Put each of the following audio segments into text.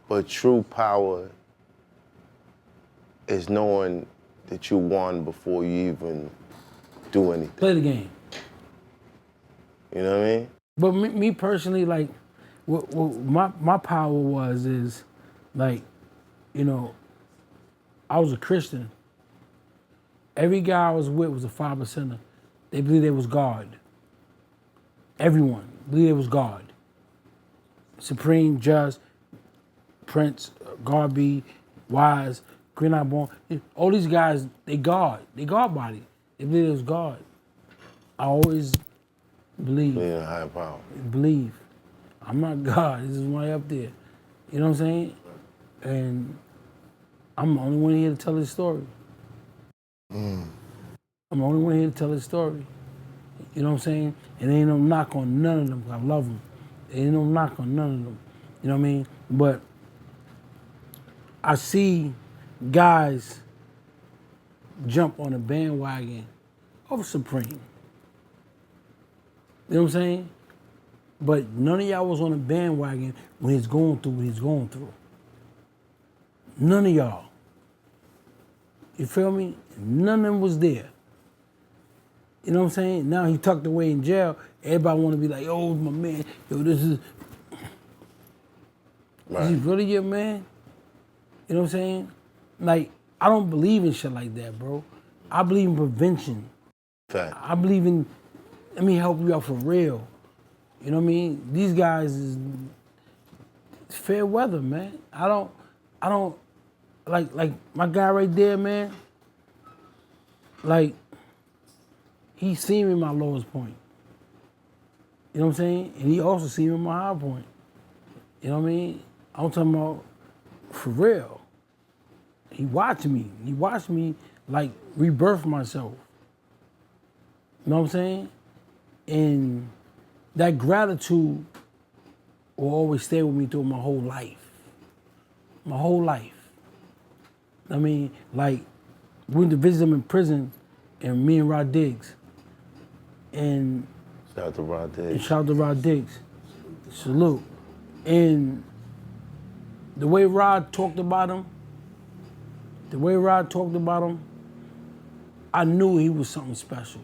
But true power is knowing that you won before you even do anything. Play the game. You know what I mean? But me personally, like, what my power is, like, you know, I was a Christian. Every guy I was with was a 5%er. They believed they was God. Everyone believed they was God. Supreme, Just, Prince, Garby, Wise, Green Eye Born. All these guys, they God. They God body. They believe it was God. I always believe. Believe in a higher power. Believe. I'm not God. This is way up there. You know what I'm saying? And I'm the only one here to tell this story. I'm the only one here to tell this story. You know what I'm saying? And there ain't no knock on none of them. I love them. There ain't no knock on none of them. You know what I mean? But I see guys jump on a bandwagon of Supreme. You know what I'm saying? But none of y'all was on a bandwagon when he's going through what he's going through. None of y'all. You feel me? None of them was there. You know what I'm saying? Now he tucked away in jail. Everybody want to be like, oh, my man. Yo, this is... Right. Is he really your man? You know what I'm saying? Like, I don't believe in shit like that, bro. I believe in prevention. Fact. I believe in, let me help you out for real. You know what I mean? These guys is it's fair weather, man. I don't, like my guy right there, man, like, he seen me in my lowest point. You know what I'm saying? And he also seen me in my high point. You know what I mean? I'm talking about for real. He watched me. He watched me like rebirth myself. You know what I'm saying? And that gratitude will always stay with me through my whole life. My whole life. I mean, like, we went to visit him in prison, and me and Rod Diggs. And Shout out to Rod Diggs. shout out to Rod Diggs. Salute. And the way Rod talked about him, I knew he was something special.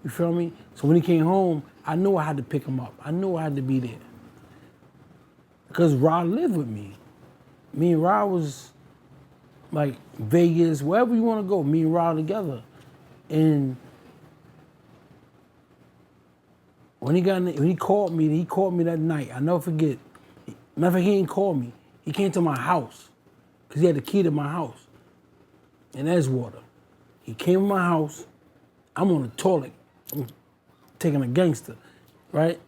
You feel me? So when he came home, I knew I had to pick him up. I knew I had to be there. Because Rod lived with me. Me and Rod was like Vegas, wherever you want to go, me and Rod together. And when he called me that night. I never forget. Matter of fact, he didn't call me. He came to my house because he had the key to my house in Edgewater. He came to my house. I'm on the toilet. I'm taking a gangster, right?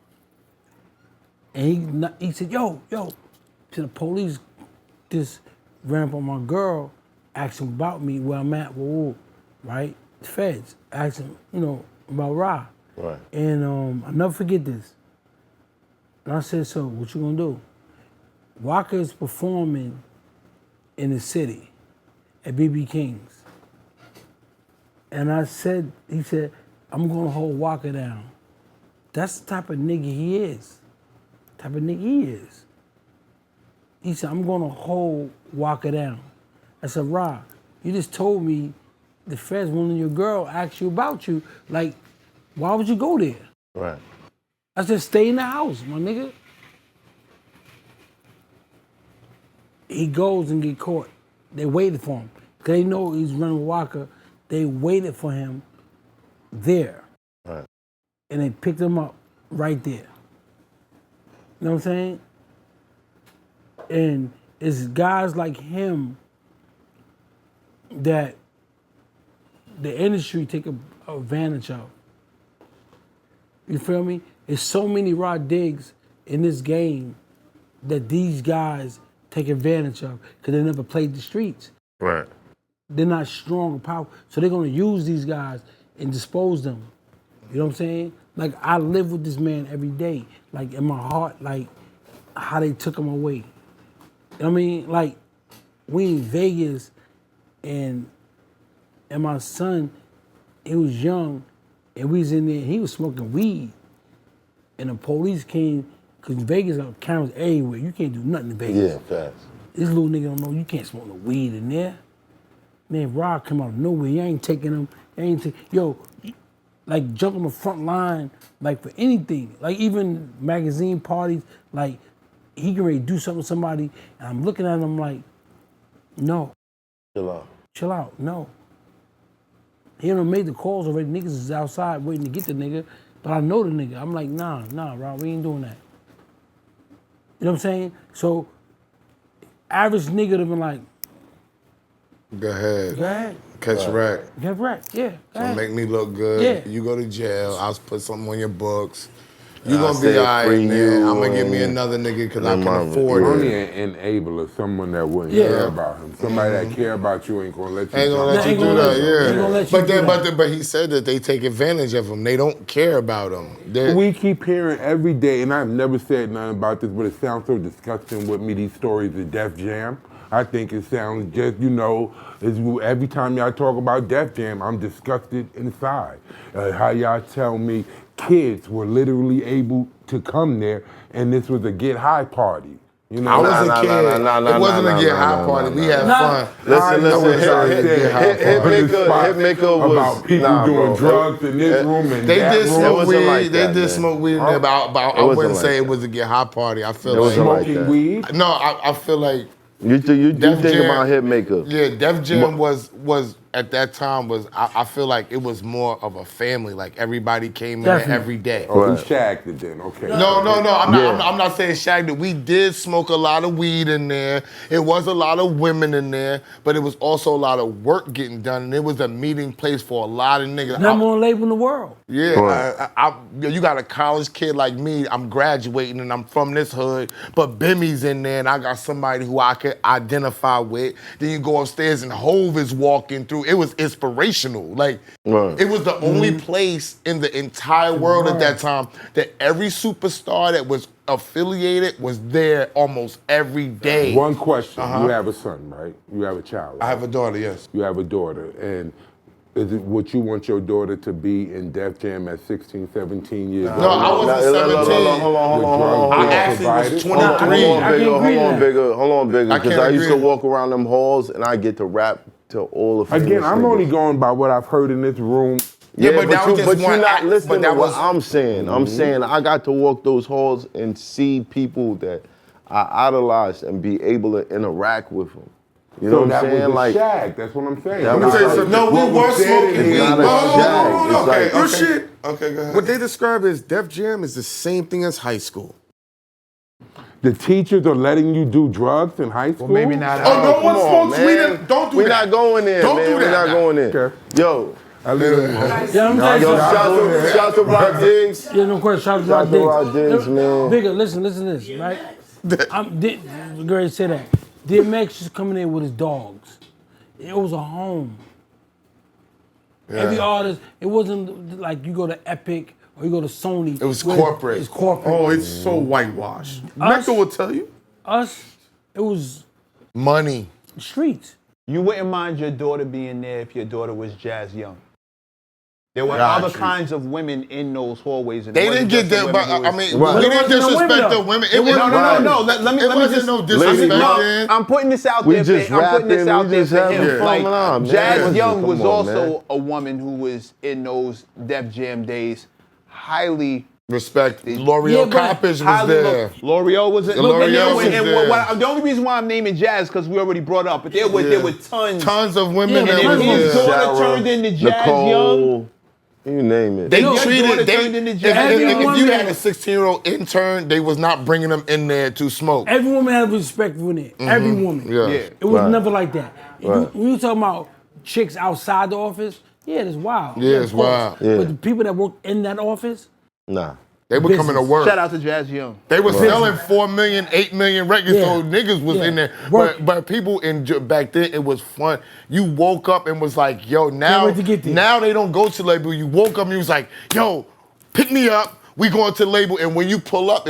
And he said, yo. To the police just ran up on my girl, asked him about me, where I'm at, right? The feds asked him, about Ra. Right. And I'll never forget this. And I said, so what you gonna do? Walker's performing in the city at BB King's. And he said, I'm gonna hold Walker down. That's the type of nigga he is. He said, I'm gonna hold Walker down. I said, Rob, you just told me the feds wanted your girl asked you about you. Like, why would you go there? Right. I said, stay in the house, my nigga. He goes and get caught. They waited for him. They know he's running Walker. They waited for him there. Right. And they picked him up right there. You know what I'm saying? And it's guys like him that the industry take advantage of. You feel me? There's so many Rod Diggs in this game that these guys take advantage of because they never played the streets. Right. They're not strong or powerful, so they're gonna use these guys and dispose them. You know what I'm saying? Like, I live with this man every day, like in my heart, like how they took him away. You know what I mean? Like, we in Vegas and my son, he was young, and we was in there, he was smoking weed. And the police came Cause in Vegas got cameras everywhere. You can't do nothing in Vegas. Yeah, fast. This little nigga don't know you can't smoke no weed in there. Man, Rod come out of nowhere. You ain't taking him. Yo, like jump on the front line, like for anything. Like even magazine parties, like he can ready to do something with somebody, and I'm looking at him like, no. Chill out. Chill out, no. He done made the calls already. Niggas is outside waiting to get the nigga, but I know the nigga. I'm like, nah, Rod, we ain't doing that. You know what I'm saying? So, average nigga would have been like, Go ahead. go ahead. Catch wreck. Get right, yeah. Go So ahead. make me look good. Yeah. You go to jail. I'll put something on your books. You I'll gonna be say all right, free man. you I'm gonna give me and- another nigga because I and can mama, afford yeah. it. Only an enabler, someone that wouldn't Yeah. care about him. Somebody that care about you ain't gonna let you. Ain't gonna jump let you Ain't do gonna that, let you- yeah. ain't gonna let you But do then, that. but he said that they take advantage of him. They don't care about him. They're- We keep hearing every day, and I've never said nothing about this, but it sounds so disgusting with me, these stories of Def Jam. I think it sounds just, every time y'all talk about Def Jam, I'm disgusted inside. How y'all tell me kids were literally able to come there, and this was a get high party. You know, I was Nah, a kid. It wasn't a get high party. We had fun. Listen, Hitmaker Hitmaker was about people bro. doing drugs in this room and They that did room. smoke wasn't weed. like They that, did man. smoke weed in there, but I It wasn't wouldn't like say it that. was a get high party. I feel It wasn't like like Smoking that. weed. no. I feel like You Def think Jam- about Hitmaker. yeah, Def Jam was at that time I feel like it was more of a family. Like everybody came in there Definitely. every day. Oh, Right. we shagged it then, okay. No. Yeah. I'm not saying shagged it. We did smoke a lot of weed in there. It was a lot of women in there, but it was also a lot of work getting done, and it was a meeting place for a lot of niggas. Number one label in the world. Yeah, Right. you got a college kid like me. I'm graduating and I'm from this hood, but Bimmy's in there, and I got somebody who I could identify with. Then you go upstairs and Hov is walking through. It was inspirational. Like Right. it was the only place in the entire world at that time that every superstar that was affiliated was there almost every day. One question. You have a son, right? You have a child, right? I have a daughter, yes. You have a daughter. And is it what you want your daughter to be in Def Jam at 16, 17 years old? No, I wasn't 17. Hold on. I actually was 23. Hold on, I bigger. can't agree Hold on, to that. bigger. Hold on, bigger. I Because can't I used to agree. walk around them halls and I get to rap to all the famous Again, I'm niggas. only going by what I've heard in this room. Yeah, but that was just but you're one not act, listening but that to what was- I'm saying. I'm saying I got to walk those halls and see people that I idolize and be able to interact with them. You know So what that I'm saying? was a Like, shag. That's what I'm saying. That Let me was tell you like- something. No, we What were was said smoking in weed. the- not a shag. It's like- Real shit. Okay, go ahead. What they describe as Def Jam is the same thing as high school. The teachers are letting you do drugs in high school? Well, maybe not. Oh, no come one on, smokes man. weed. Don't do We're that. not going there, Don't man. do We're that. not going there. Okay. Yo, I leave it alone. Yeah, I'm telling you yo, something. shout to Rock Diggs. Yeah, no question. Shout out to Shout Rod to Rod Diggs. Diggs, man. Bigger, listen to this, right? I'm great to say that. DMX just coming in with his dogs. It was a home. Every artist, it wasn't like you go to Epic or you go to Sony. It was where corporate. It's corporate. Oh, it's so whitewashed. Us- Mecca will tell you. Us, it was Money. streets. You wouldn't mind your daughter being there if your daughter was Jazz Young. There were Got other you. kinds of women in those hallways. And it They wasn't didn't get just the that, women but who I was- mean, Right. we But it didn't wasn't no women, disrespect the though. women. It wasn't- No. Let me wasn't just. no Ladies, disrespect. no, man. I'm putting this out We there. just I'm putting this rapping, out we there just for having him. fun, Like man. Jazz Young Come was on, also man. a woman who was in those Def Jam days, highly. Respect. L'Oreal Yeah, but Coppage was highly there. L'Oreal was it. L'Oreal was there. The only reason why I'm naming Jazz because we already brought up, but there were tons. Tons of women Yeah, that but And was if his there. daughter Sarah, turned into Jazz Nicole, Young. you name it. They Your daughter treated turned into if Jazz you Young. had a 16-year-old intern, they was not bringing them in there to smoke. Every woman had respect for it. Every woman. Yeah. It was Right. never like that. Right. When you talking about chicks outside the office, yeah, it's wild. Yeah, it's of course. wild. Yeah. But the people that work in that office, Nah. They were coming to Business. work. Shout out to Jazz Young. They were selling 4 million, 8 million records, Yeah. so niggas was Yeah. in there. Work. But people back then, it was fun. You woke up and was like, yo, now, wait to get there. now they don't go to label. You woke up and you was like, yo, pick me up. We going to label. And when you pull up,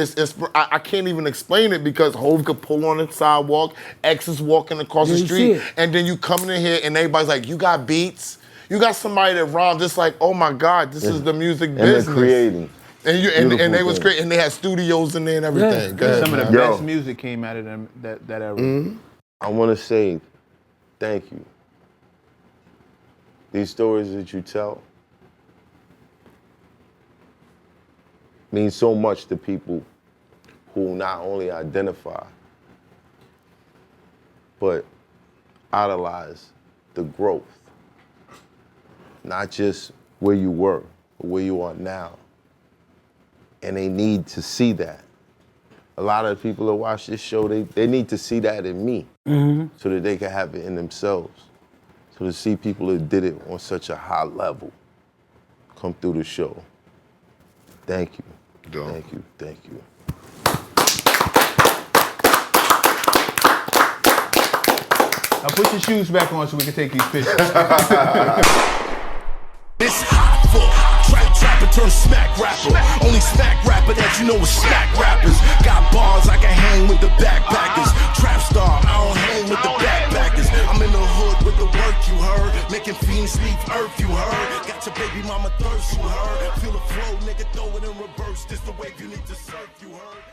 I can't even explain it because Hov could pull on the sidewalk, X is walking across Yeah, the you see street, it. and then you coming in here and everybody's like, you got beats? You got somebody that rhymes just like, oh my God, this is the music And business. they're creating. and they was thing. great, and they had studios in there and everything. Yeah. Go ahead, Some of the man. Yo. best music came out of them that era. I want to say thank you. These stories that you tell mean so much to people who not only identify, but idolize the growth. Not just where you were, but where you are now. And they need to see that. A lot of the people that watch this show, they need to see that in me so that they can have it in themselves. So to see people that did it on such a high level come through the show. Thank you. Dope. Thank you. Thank you. Now put your shoes back on so we can take these pictures. This hot for trapper turn smack rapper. Only smack rapper that you know is smack rappers. Got bars, I can hang with the backpackers. Trap star, I don't hang with the backpackers. I'm in the hood with the work you heard. Making fiends leave earth you heard. Got your baby mama thirst you heard. Feel the flow, nigga, throw it in reverse. This the wave you need to surf you heard.